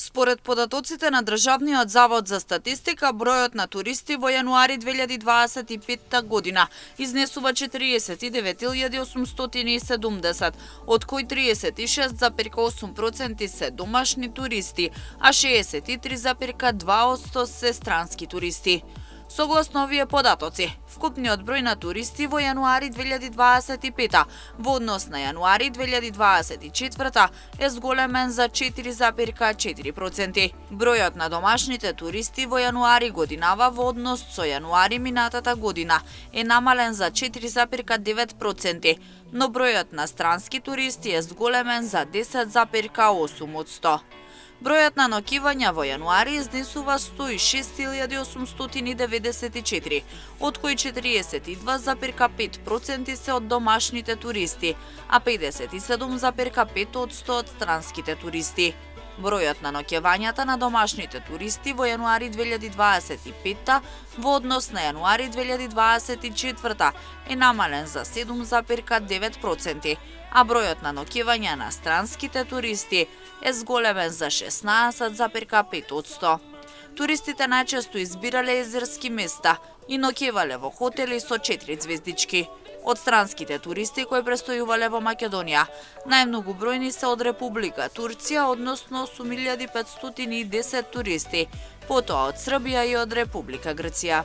Според податоците на Државниот завод за статистика, бројот на туристи во јануари 2025 година изнесува 49.870, од кои 36,8% се домашни туристи, а 63,2% се странски туристи. Согласно овие податоци, вкупниот број на туристи во јануари 2025 во однос на јануари 2024 е зголемен за 4,4%. Бројот на домашните туристи во јануари годинава во однос со јануари минатата година е намален за 4,9%, но бројот на странски туристи е зголемен за 10,8%. Бројот на ноќивања во јануари изнесува 106.894, од кои 42,5% се од домашните туристи, а 57,5% од странските туристи. Бројот на ноќевањата на домашните туристи во јануари 2025 во однос на јануари 2024 е намален за 7,9%, а бројот на ноќевања на странските туристи е зголемен за 16,5%. Туристите најчесто избирале езерски места и ноќевале во хотели со 4 звездички. Од странските туристи кои престојувале во Македонија, најмногу бројни се од Република Турција, односно 8.510 туристи, потоа од Србија и од Република Грција.